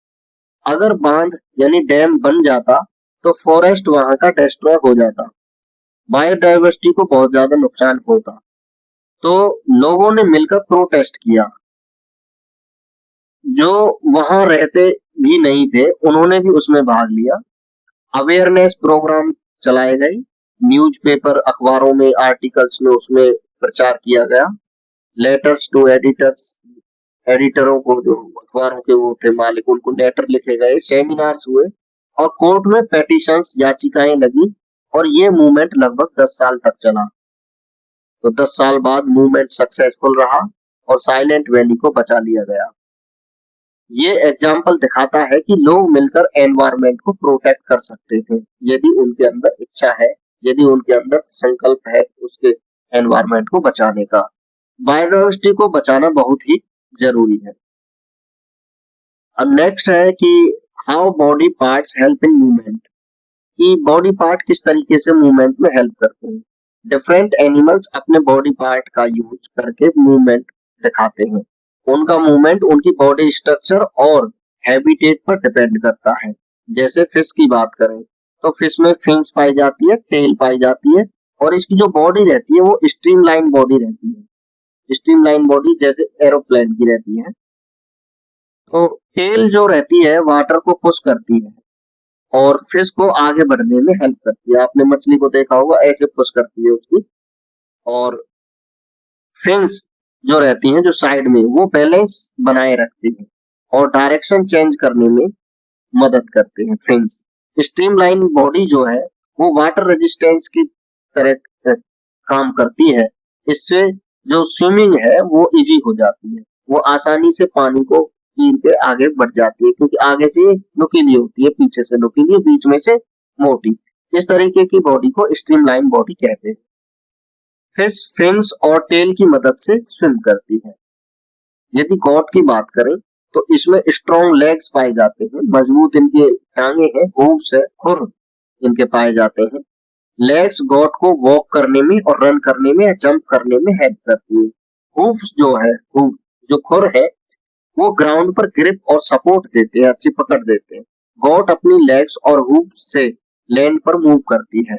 अगर बांध यानी डैम बन जाता तो फॉरेस्ट वहां का डिस्ट्रॉय हो जाता, बायोडाइवर्सिटी को बहुत ज्यादा नुकसान होता। तो लोगों ने मिलकर प्रोटेस्ट किया। जो वहां रहते भी नहीं थे उन्होंने भी उसमें भाग लिया। अवेयरनेस प्रोग्राम चलाए गए, न्यूज़पेपर अखबारों में आर्टिकल्स में उसमें प्रचार किया गया। लेटर्स टू एडिटर्स, एडिटरों को जो अखबारों के वो थे मालिक उनको लेटर लिखे गए, सेमिनार्स हुए और कोर्ट में पेटिशंस याचिकाएं लगी और ये मूवमेंट लगभग 10 साल तक चला। तो 10 साल बाद मूवमेंट सक्सेसफुल रहा और साइलेंट वैली को बचा लिया गया। ये एग्जाम्पल दिखाता है कि लोग मिलकर एनवायरनमेंट को प्रोटेक्ट कर सकते थे यदि उनके अंदर इच्छा है, यदि उनके अंदर संकल्प है उसके एनवायरनमेंट को बचाने का। बायोडायवर्सिटी को बचाना बहुत ही जरूरी है। अब नेक्स्ट है कि how body parts help in movement, कि बॉडी पार्ट किस तरीके से मूवमेंट में हेल्प करते हैं। डिफरेंट एनिमल्स अपने बॉडी पार्ट का यूज करके मूवमेंट दिखाते हैं। उनका मूवमेंट उनकी बॉडी स्ट्रक्चर और हैबिटेट पर डिपेंड करता है। जैसे फिश की बात करें तो फिश में फिन्स पाई जाती है, टेल पाई जाती है और इसकी जो बॉडी रहती है वो स्ट्रीमलाइन बॉडी रहती है। स्ट्रीमलाइन बॉडी जैसे एरोप्लेन की रहती है। तो टेल जो रहती है वाटर को पुश करती है और फिश को आगे बढ़ने में हेल्प करती है। आपने मछली को देखा होगा ऐसे पुश करती है उसकी। और फिन्स जो रहती हैं जो साइड में वो बैलेंस बनाए रखती है और डायरेक्शन चेंज करने में मदद करते हैं फिन्स। स्ट्रीमलाइन बॉडी जो है वो वाटर रेजिस्टेंस की तरह काम करती है। इससे जो स्विमिंग है वो इजी हो जाती है, वो आसानी से पानी को पीर के आगे बढ़ जाती है क्योंकि आगे से नुकीली होती है, पीछे से नुकीली, बीच में से मोटी। इस तरीके की बॉडी को स्ट्रीमलाइन बॉडी कहते हैं। फिश फिन्स और टेल की मदद से स्विम करती है। यदि गॉट की बात करें तो इसमें स्ट्रॉन्ग लेग्स पाए जाते हैं, मजबूत इनके टांगे हैं, हूव्स है, खुर इनके पाए जाते हैं। लेग्स गॉट को वॉक करने में और रन करने में या जंप करने में हेल्प करती है। हूव्स जो है, हूव जो खुर है वो ग्राउंड पर ग्रिप और सपोर्ट देते हैं, अच्छी पकड़ देते हैं। गॉट अपनी लेग्स और हूव से लैंड पर मूव करती है।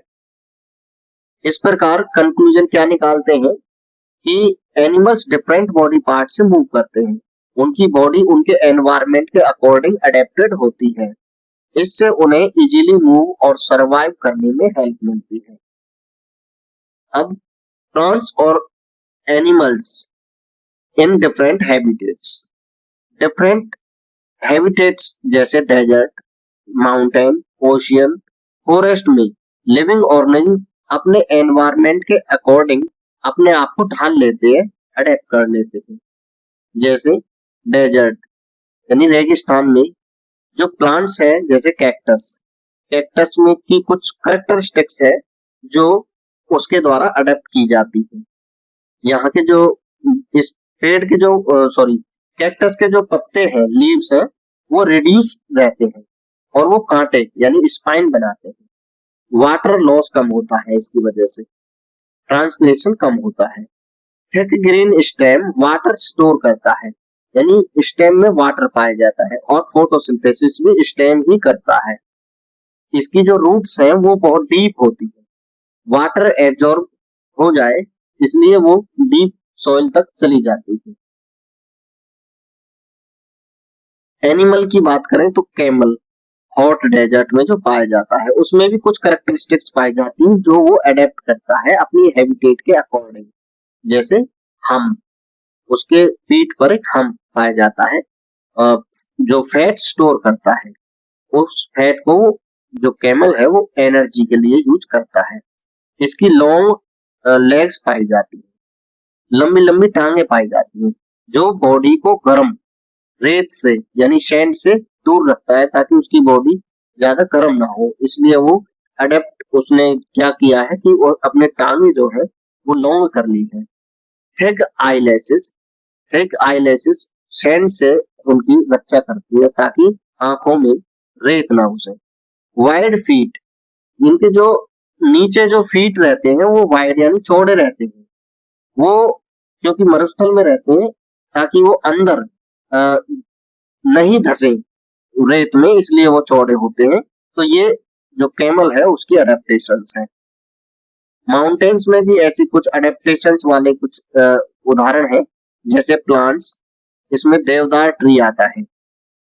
इस प्रकार कंक्लूजन क्या निकालते हैं कि एनिमल्स डिफरेंट बॉडी पार्ट से मूव करते हैं। उनकी बॉडी उनके एनवायरनमेंट के अकॉर्डिंग अडेप्टेड होती है। इससे उन्हें इजीली मूव और सरवाइव करने में हेल्प मिलती है। अब प्लांट्स और animals in different habitats, different habitats जैसे डेजर्ट, माउंटेन, ओशियन, फॉरेस्ट में लिविंग ऑर्गेनिज्म अपने एनवायरनमेंट के अकॉर्डिंग अपने आप को ढाल लेते हैं, अडेप्ट कर लेते हैं। जैसे डेजर्ट यानी रेगिस्तान में जो प्लांट्स है जैसे कैक्टस, कैक्टस में की कुछ कैरेक्टरिस्टिक्स है जो उसके द्वारा अडेप्ट की जाती है। यहाँ के जो इस पेड़ के जो कैक्टस के जो पत्ते हैं, लीव्स हैं, वो रिड्यूस रहते हैं और वो कांटे यानी स्पाइन बनाते हैं। वाटर लॉस कम होता है इसकी वजह से, ट्रांसपिरेशन कम होता है। Thick green stem water store करता है, यानी स्टेम में वाटर पाया जाता है और फोटोसिंथेसिस भी स्टेम ही करता है। इसकी जो रूट्स हैं वो बहुत डीप होती है, वाटर एब्जॉर्ब हो जाए इसलिए वो डीप सॉइल तक चली जाती है। एनिमल की बात करें तो कैमल हॉट डेजर्ट में जो पाया जाता है उसमें भी कुछ कैरेक्टरिस्टिक्स पाई जाती हैं जो वो अडेप्ट करता है अपनी हैबिटेट के अकॉर्डिंग। जैसे हम, उसके पीठ पर एक हम पाया जाता है जो फैट स्टोर करता है। उस फैट को जो कैमल है वो एनर्जी के लिए यूज करता है। इसकी लॉन्ग लेग्स पाई जाती है, लंबी लंबी टांगे पाई जाती हैं जो बॉडी को गर्म रेत से यानी सैंड से दूर रखता है ताकि उसकी बॉडी ज्यादा गर्म ना हो। इसलिए वो अडेप्ट उसने क्या किया है कि वो अपने टांगे जो है वो लॉन्ग कर ली है। Thick eyelashes, thick eyelashes sand से उनकी रक्षा करती है ताकि आंखों में रेत ना घुसे। वाइड फीट, इनके जो नीचे जो फीट रहते हैं वो वाइड यानी चौड़े रहते हैं। वो क्योंकि मरुस्थल में रहते हैं ताकि वो अंदर नहीं धसे रेत में, इसलिए वो चौड़े होते हैं। तो ये जो कैमल है उसकी अडेप्टेशंस हैं। माउंटेन्स में भी ऐसी कुछ अडेप्टेशंस वाले कुछ उदाहरण हैं, जैसे प्लांट्स, इसमें देवदार ट्री आता है।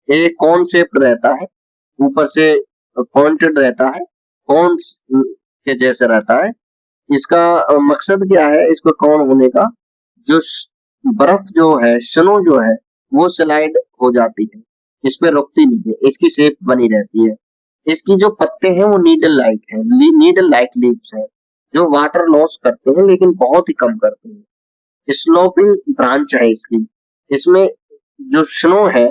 ये कौन शेप रहता है, ऊपर से पॉइंटेड रहता है, कौन के जैसे रहता है। इसका मकसद क्या है, इसको कौन होने का, जो बर्फ जो है, स्नो जो है, वो स्लाइड हो जाती है, इस पे रुकती नहीं है, इसकी शेप बनी रहती है। इसकी जो पत्ते हैं वो नीडल लाइक है, नीडल लाइक लीव्स है, जो वाटर लॉस करते हैं लेकिन बहुत ही कम करते हैं। स्लोपिंग ब्रांच है इसकी, इसमें जो स्नो है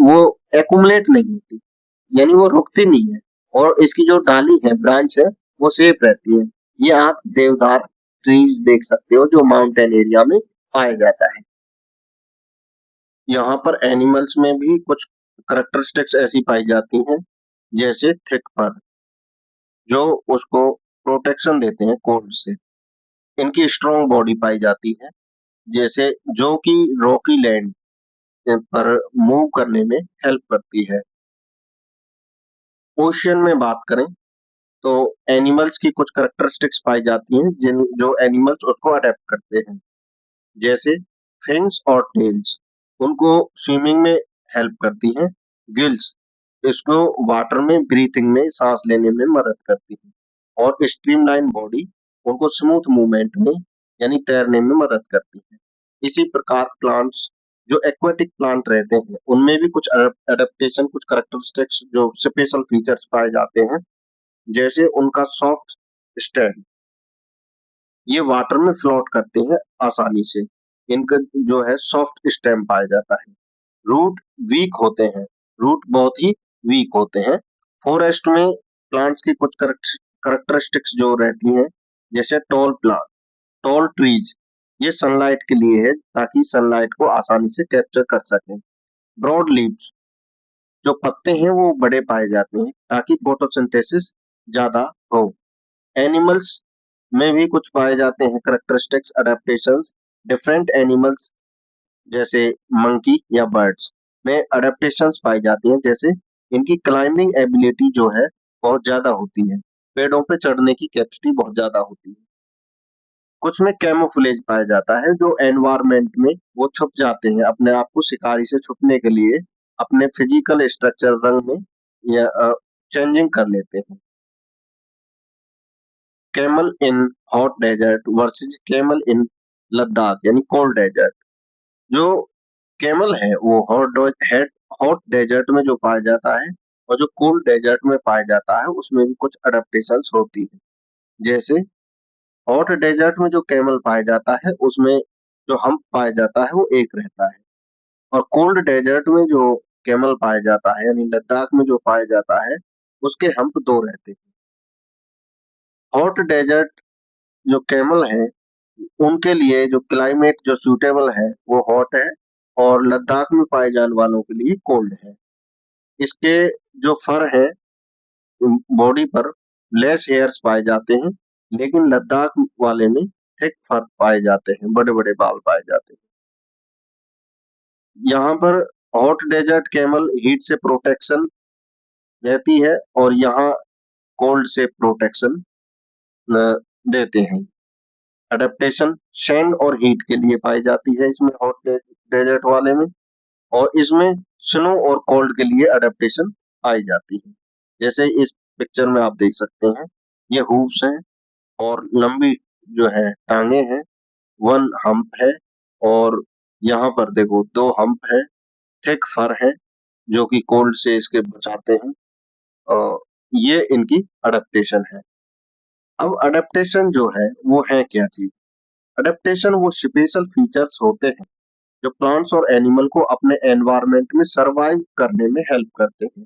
वो एक्यूमुलेट नहीं होती, यानी वो रुकती नहीं है, और इसकी जो डाली है, ब्रांच है, वो सेफ रहती है। ये आप देवदार ट्रीज देख सकते हो जो माउंटेन एरिया में पाया जाता है। यहाँ पर एनिमल्स में भी कुछ करेक्टरिस्टिक्स ऐसी पाई जाती हैं, जैसे थिक फर, जो उसको प्रोटेक्शन देते हैं कोल्ड से। इनकी स्ट्रॉन्ग बॉडी पाई जाती है, जैसे जो कि रॉकी लैंड पर मूव करने में हेल्प करती है। ओशियन में बात करें तो एनिमल्स की कुछ करेक्टरिस्टिक्स पाई जाती हैं जिन जो एनिमल्स उसको अडेप्ट करते हैं, जैसे फिन्स और टेल्स, उनको स्विमिंग में हेल्प करती हैं। गिल्स, इसको वाटर में ब्रीथिंग में, सांस लेने में मदद करती है। और स्ट्रीमलाइन बॉडी उनको स्मूथ मूवमेंट में यानी तैरने में मदद करती है। इसी प्रकार प्लांट्स, जो एक्वेटिक प्लांट रहते हैं, उनमें भी कुछ एडेप्टेशन, कुछ करेक्टरिस्टिक्स, जो स्पेशल फीचर्स पाए जाते हैं, जैसे उनका सॉफ्ट स्टेम, ये वाटर में फ्लोट करते हैं आसानी से, इनका जो है सॉफ्ट स्टेम पाया जाता है। रूट वीक होते हैं, रूट बहुत ही वीक होते हैं। फॉरेस्ट में प्लांट्स की कुछ करेक्टरिस्टिक्स जो रहती हैं, जैसे टॉल प्लांट, टॉल ट्रीज, ये सनलाइट के लिए है ताकि सनलाइट को आसानी से कैप्चर कर सकें। ब्रॉड लीव्स, जो पत्ते हैं वो बड़े पाए जाते हैं ताकि फोटोसिंथेसिस ज्यादा हो। एनिमल्स में भी कुछ पाए जाते हैं करेक्टरिस्टिक्स अडेप्टेशंस। डिफरेंट एनिमल्स जैसे मंकी या बर्ड्स में अडेप्टेशंस पाई जाती हैं, जैसे इनकी क्लाइंबिंग एबिलिटी जो है बहुत ज्यादा होती है, पेड़ों पे चढ़ने की कैपेसिटी बहुत ज्यादा होती है। कुछ में कैमोफ्लेज पाया जाता है, जो एनवायरमेंट में वो छुप जाते हैं, अपने आप को शिकारी से छुपने के लिए अपने फिजिकल स्ट्रक्चर रंग में या चेंजिंग कर लेते हैं। Camel in hot desert versus camel in Ladakh यानी कोल्ड डेजर्ट। जो कैमल है वो हॉट डेजर्ट में जो पाया जाता है, और जो कोल्ड डेजर्ट में पाया जाता है उसमें भी कुछ अडेप्टेशंस होती है। जैसे हॉट डेजर्ट में जो कैमल पाया जाता है उसमें जो हम्प पाया जाता है वो एक रहता है, और कोल्ड डेजर्ट में जो कैमल पाया जाता है यानी लद्दाख में जो पाया जाता है उसके हम्प दो रहते हैं। हॉट डेजर्ट जो कैमल है उनके लिए जो क्लाइमेट जो सूटेबल है वो हॉट है, और लद्दाख में पाए जाने वालों के लिए कोल्ड है। इसके जो फर है बॉडी पर लेस हेयर्स पाए जाते हैं, लेकिन लद्दाख वाले में थिक फर पाए जाते हैं, बड़े बड़े बाल पाए जाते हैं। यहाँ पर हॉट डेजर्ट कैमल हीट से प्रोटेक्शन रहती है, और यहाँ कोल्ड से प्रोटेक्शन देते हैं। अडेप्टेशन सैंड और हीट के लिए पाई जाती है इसमें, हॉट डेजर्ट वाले में, और इसमें स्नो और कोल्ड के लिए अडेप्टेशन पाई जाती है। जैसे इस पिक्चर में आप देख सकते हैं, ये हूव्स हैं और लंबी जो है टांगे हैं, वन हम्प है, और यहाँ पर देखो दो हम्प है, थिक फर है जो कि कोल्ड से इसके बचाते हैं, और ये इनकी अडेप्टेशन है। अब अडेप्टेशन जो है वो है क्या चीज? अडेप्टेशन वो स्पेशल फीचर्स होते हैं जो प्लांट्स और एनिमल को अपने एनवायरनमेंट में सरवाइव करने में हेल्प करते हैं।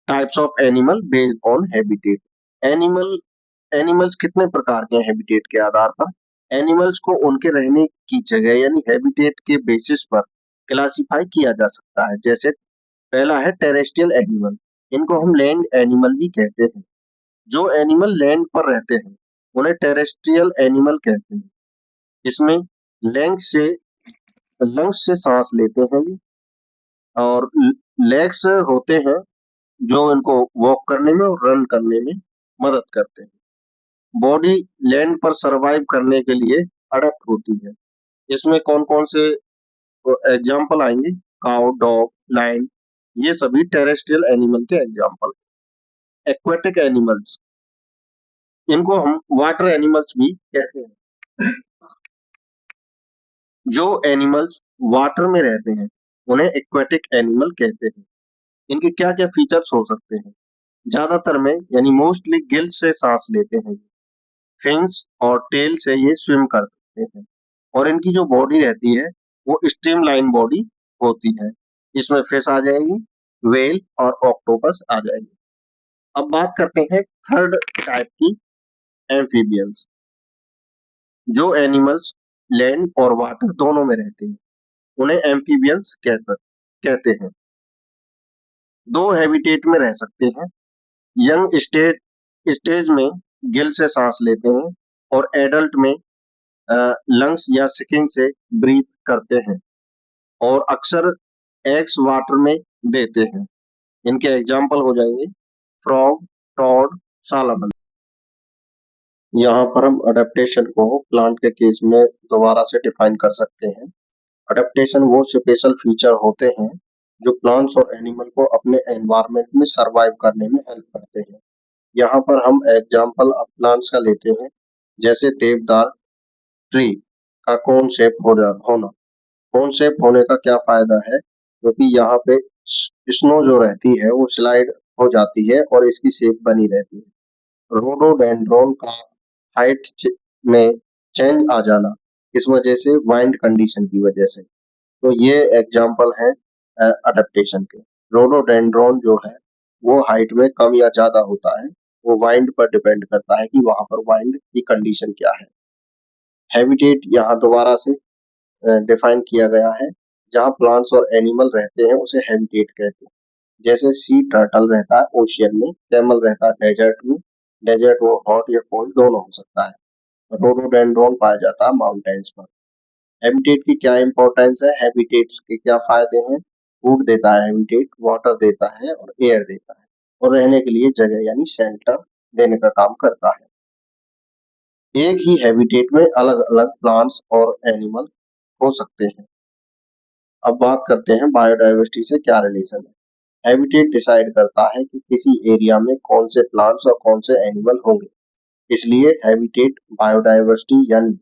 Types of animal based on habitat. Animals कितने प्रकार के हैं हैबिटेट के आधार पर? एनिमल्स को उनके रहने की जगह यानी हैबिटेट के बेसिस पर क्लासिफाई किया जा सकता है। जैसे पहला है टेरेस्ट्रियल एनिमल, इनको हम लैंड एनिमल भी कहते हैं। जो एनिमल लैंड पर रहते हैं उन्हें टेरेस्ट्रियल एनिमल कहते हैं। इसमें लंग्स से लंग्स से सांस लेते हैं ये, और लेग्स होते हैं जो इनको वॉक करने में और रन करने में मदद करते हैं। बॉडी लैंड पर सरवाइव करने के लिए अडेप्ट होती है। इसमें कौन कौन से एग्जाम्पल आएंगे? काउ, डॉग, लायन, ये सभी टेरेस्ट्रियल एनिमल के एग्जाम्पल। एक्वेटिक एनिमल्स, इनको हम वाटर एनिमल्स भी कहते हैं। जो एनिमल्स वाटर में रहते हैं उन्हें एक्वेटिक एनिमल कहते हैं। इनके क्या क्या फीचर्स हो सकते हैं? ज्यादातर में यानी मोस्टली गिल से सांस लेते हैं, फिन्स और टेल से ये स्विम कर सकते हैं, और इनकी जो बॉडी रहती है वो स्ट्रीमलाइन बॉडी होती है। इसमें फिश आ जाएगी, वेल और ऑक्टोपस आ जाएगी। अब बात करते हैं थर्ड टाइप की, एम्फीबियंस। जो एनिमल्स लैंड और वाटर दोनों में रहते हैं उन्हें एम्फीबियंस कहते हैं। दो हैबिटेट में रह सकते हैं। यंग स्टेज में गिल से सांस लेते हैं, और एडल्ट में लंग्स या स्किन से ब्रीथ करते हैं, और अक्सर एग्स वाटर में देते हैं। इनके एग्जाम्पल हो जाएंगे फ्रॉग, टॉड, सालामन। यहाँ पर हम अडेप्टेशन को प्लांट के केस में दोबारा से डिफाइन कर सकते हैं। अडेप्टेशन वो स्पेशल फीचर होते हैं जो प्लांट्स और एनिमल को अपने एनवायरनमेंट में सरवाइव करने में हेल्प करते हैं। यहाँ पर हम एग्जाम्पल प्लांट्स का लेते हैं, जैसे देवदार ट्री का कोन शेप होना। कोन शेप होने का क्या फायदा है? क्योंकि यहाँ पे स्नो जो रहती है वो स्लाइड हो जाती है और इसकी शेप बनी रहती है। रोडोडेंड्रोन का हाइट में चेंज आ जाना, इस वजह से वाइंड कंडीशन की वजह से। तो ये एग्जाम्पल है अडेप्टेशन के। रोडोडेंड्रोन जो है वो हाइट में कम या ज्यादा होता है, वो वाइंड पर डिपेंड करता है कि वहां पर वाइंड की कंडीशन क्या है। हैबिटेट यहाँ दोबारा से डिफाइन किया गया है। जहाँ प्लांट्स और एनिमल रहते हैं उसे हैबिटेट कहते हैं। जैसे सी टर्टल रहता है ओशियन में, कैमल रहता है डेजर्ट में। डेजर्ट वो हॉट या कोल्ड दोनों हो सकता है। रोडोडेंड्रोन पाया जाता है माउंटेन्स पर। हैबिटेट की क्या इंपॉर्टेंस है? हैबिटेट्स के क्या फायदे हैं? फूड देता है हैबिटेट, वाटर देता है और एयर देता है, और रहने के लिए जगह यानी शेल्टर देने का काम करता है। एक ही हैबिटेट में अलग अलग प्लांट्स और एनिमल हो सकते हैं। अब बात करते हैं बायोडायवर्सिटी से क्या रिलेशन है। हैबिटेट डिसाइड करता है कि किसी एरिया में कौन से प्लांट्स और कौन से एनिमल होंगे, इसलिए हैबिटेट बायोडायवर्सिटी यानी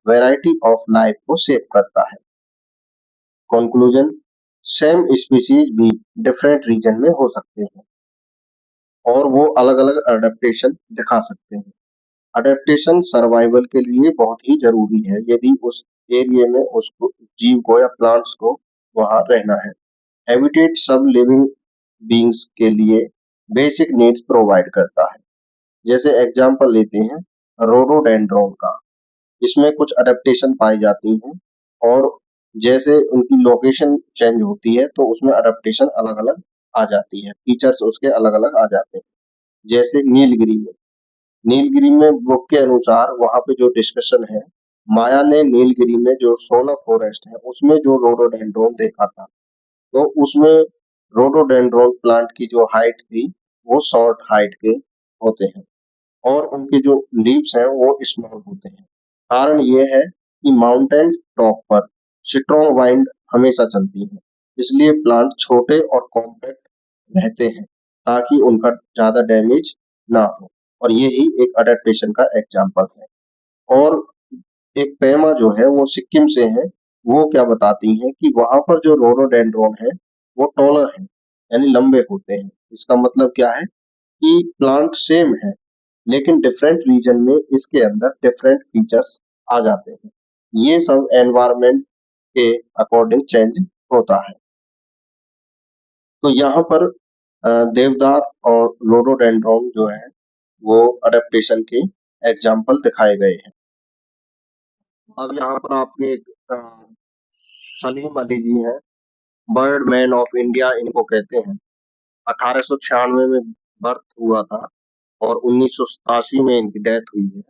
वैरायटी ऑफ लाइफ को शेप करता है। कंक्लूजन, सेम स्पीसीज भी डिफरेंट रीजन में हो सकते हैं और वो अलग अलग अडेप्टेशन दिखा सकते हैं। अडेप्टेशन सर्वाइवल के लिए बहुत ही जरूरी है यदि उस एरिया में उसको जीव को या प्लांट्स को वहां रहना है। हैबिटेट सब लिविंग बींग्स के लिए बेसिक नीड्स प्रोवाइड करता है। जैसे एग्जांपल लेते हैं रोडोडेंड्रोन का, इसमें कुछ अडेप्टेशन पाई जाती हैं, और जैसे उनकी लोकेशन चेंज होती है तो उसमें अडेप्टेशन अलग अलग आ जाती है, फीचर्स उसके अलग अलग आ जाते हैं। जैसे नीलगिरी में बुक के अनुसार वहां पे जो डिस्कशन है, माया ने नीलगिरी में जो 16 फॉरेस्ट है उसमें जो रोडोडेंड्रोन देखा था, तो उसमें रोडोडेंड्रोन प्लांट की जो हाइट थी वो शॉर्ट हाइट के होते हैं, और उनके जो लीव्स हैं वो स्मॉल होते हैं। कारण ये है कि माउंटेन टॉप पर स्ट्रॉन्ग वाइंड हमेशा चलती है, इसलिए प्लांट छोटे और कॉम्पैक्ट रहते हैं ताकि उनका ज्यादा डैमेज ना हो, और ये ही एक अडेप्टेशन का एग्जाम्पल है। और एक पेमा जो है वो सिक्किम से है, वो क्या बताती है कि वहां पर जो रोडोडेंड्रोन है वो टॉलर है, यानी लंबे होते हैं। इसका मतलब क्या है कि प्लांट सेम है लेकिन डिफरेंट रीजन में इसके अंदर डिफरेंट फीचर्स आ जाते हैं। ये सब एनवायरनमेंट के अकॉर्डिंग चेंज होता है। तो यहाँ पर देवदार और रोडोडेंड्रोन जो है वो अडेप्टेशन के एग्जाम्पल दिखाए गए हैं। अब यहाँ पर आपके एक सलीम अली जी हैं, बर्ड मैन ऑफ इंडिया इनको कहते हैं। 1896 में बर्थ हुआ था और 1987 में इनकी डेथ हुई है।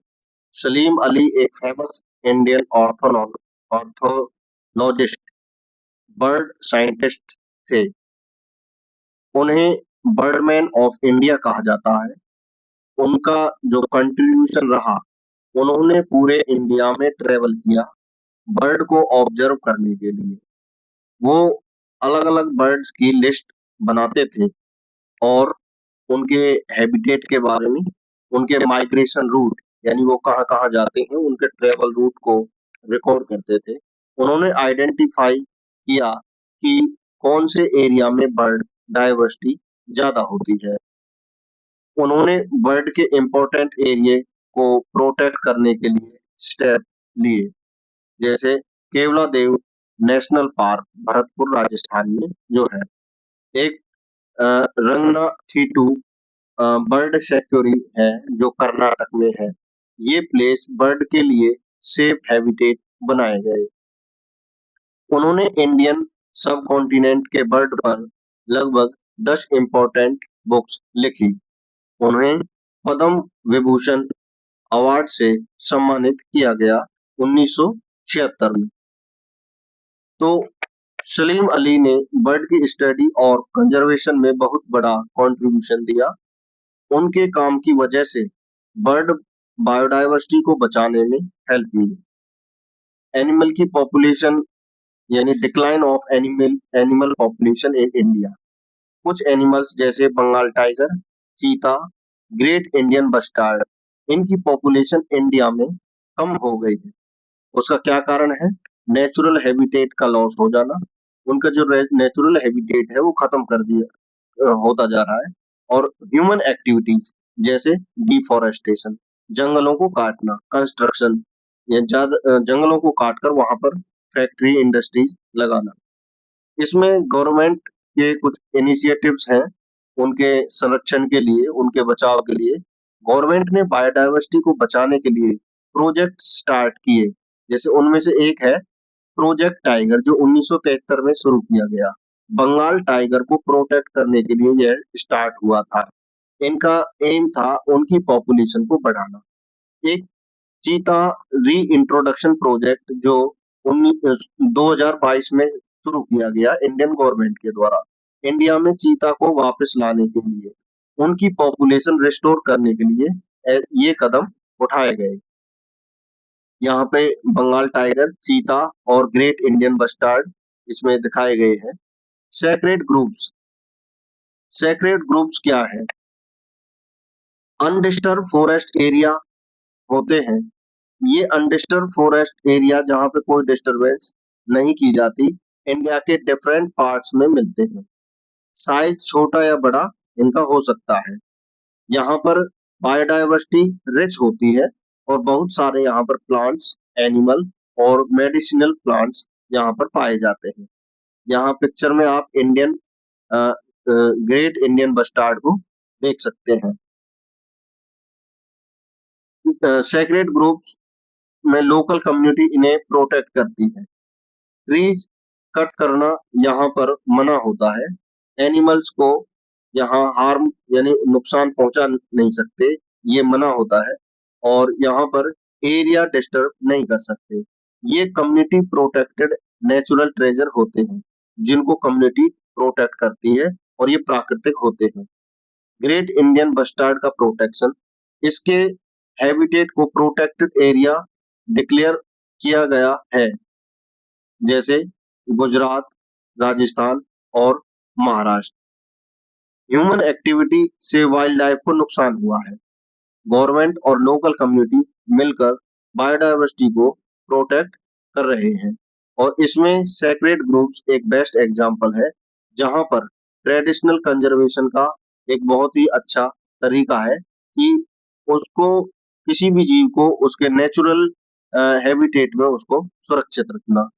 सलीम अली एक फेमस इंडियन ऑर्थोलॉजिस्ट, बर्ड साइंटिस्ट थे। उन्हें बर्डमैन ऑफ इंडिया कहा जाता है। उनका जो कंट्रीब्यूशन रहा, उन्होंने पूरे इंडिया में ट्रेवल किया बर्ड को ऑब्जर्व करने के लिए। वो अलग अलग बर्ड्स की लिस्ट बनाते थे और उनके हैबिटेट के बारे में, उनके माइग्रेशन रूट यानी वो कहाँ कहाँ जाते हैं, उनके ट्रेवल रूट को रिकॉर्ड करते थे। उन्होंने आइडेंटिफाई किया कि कौन से एरिया में बर्ड डाइवर्सिटी ज्यादा होती है। उन्होंने बर्ड के इम्पोर्टेंट एरिया को प्रोटेक्ट करने के लिए स्टेप लिए, जैसे केवलादेव नेशनल पार्क भरतपुर राजस्थान में जो है, एक रंगनाथीटू बर्ड सेंचुरी है जो कर्नाटक में है। ये प्लेस बर्ड के लिए सेफ हैबिटेट बनाए गए। उन्होंने इंडियन सब कॉन्टिनेंट के बर्ड पर लगभग 10 इम्पोर्टेंट बुक्स लिखी। उन्हें पद्म विभूषण अवार्ड से सम्मानित किया गया 1976 में। तो सलीम अली ने बर्ड की स्टडी और कंजर्वेशन में बहुत बड़ा कंट्रीब्यूशन दिया। उनके काम की वजह से बर्ड बायोडायवर्सिटी को बचाने में हेल्प मिली। एनिमल की पॉपुलेशन यानी decline of animal population in India. कुछ एनिमल्स जैसे बंगाल टाइगर, चीता, ग्रेट इंडियन बस्टार्ड, इनकी पॉपुलेशन इंडिया में कम हो गई है। उसका क्या कारण है? नेचुरल हैबिटेट का लॉस हो जाना। उनका जो नेचुरल हैबिटेट है वो खत्म कर दिया होता जा रहा है। और ह्यूमन एक्टिविटीज जैसे डिफोरेस्टेशन, जंगलों को काटना, कंस्ट्रक्शन, जंगलों को काटकर वहां पर फैक्ट्री इंडस्ट्रीज लगाना। इसमें गवर्नमेंट के कुछ इनिशिएटिव्स हैं उनके संरक्षण के लिए, उनके बचाव के लिए। गवर्नमेंट ने बायोडायवर्सिटी को बचाने के लिए प्रोजेक्ट स्टार्ट किए। जैसे उनमें से एक है प्रोजेक्ट टाइगर जो 1973 में शुरू किया गया। बंगाल टाइगर को प्रोटेक्ट करने के लिए यह स्टार्ट हुआ था। इनका एम था उनकी पॉपुलेशन को बढ़ाना। एक चीता री इंट्रोडक्शन प्रोजेक्ट जो 2022 में शुरू किया गया इंडियन गवर्नमेंट के द्वारा, इंडिया में चीता को वापस लाने के लिए, उनकी पॉपुलेशन रिस्टोर करने के लिए ये कदम उठाए गए। यहाँ पे बंगाल टाइगर, चीता और ग्रेट इंडियन बस्टार्ड इसमें दिखाए गए हैं। सेक्रेड ग्रुप्स, सेक्रेड ग्रुप्स क्या है? अनडिस्टर्ब फॉरेस्ट एरिया होते हैं। ये अनडिस्टर्ब फॉरेस्ट एरिया जहाँ पे कोई डिस्टरबेंस नहीं की जाती, इंडिया के डिफरेंट पार्ट्स में मिलते हैं। साइज छोटा या बड़ा इनका हो सकता है। यहाँ पर बायोडायवर्सिटी रिच होती है और बहुत सारे यहाँ पर प्लांट्स, एनिमल और मेडिसिनल प्लांट्स यहाँ पर पाए जाते हैं। यहाँ पिक्चर में आप इंडियन ग्रेट इंडियन बस्टार्ड को देख सकते हैं। सेक्रेड ग्रुप्स में लोकल कम्युनिटी इन्हें प्रोटेक्ट करती है। ट्रीज कट करना यहाँ पर मना होता है। एनिमल्स को यहाँ हार्म यानी नुकसान पहुंचा नहीं सकते, ये मना होता है। और यहाँ पर एरिया डिस्टर्ब नहीं कर सकते। ये कम्युनिटी प्रोटेक्टेड नेचुरल ट्रेजर होते हैं जिनको कम्युनिटी प्रोटेक्ट करती है और ये प्राकृतिक होते हैं। ग्रेट इंडियन बस्टार्ड का प्रोटेक्शन, इसके हैबिटेट को प्रोटेक्टेड एरिया डिक्लेयर किया गया है, जैसे गुजरात, राजस्थान और महाराष्ट्र। ह्यूमन एक्टिविटी से वाइल्ड लाइफ को नुकसान हुआ है। गवर्नमेंट और लोकल कम्युनिटी मिलकर बायोडायवर्सिटी को प्रोटेक्ट कर रहे हैं और इसमें सेक्रेड ग्रुप्स एक बेस्ट एग्जांपल है जहां पर ट्रेडिशनल कंजर्वेशन का एक बहुत ही अच्छा तरीका है कि उसको, किसी भी जीव को उसके नेचुरल हैबिटेट में उसको सुरक्षित रखना।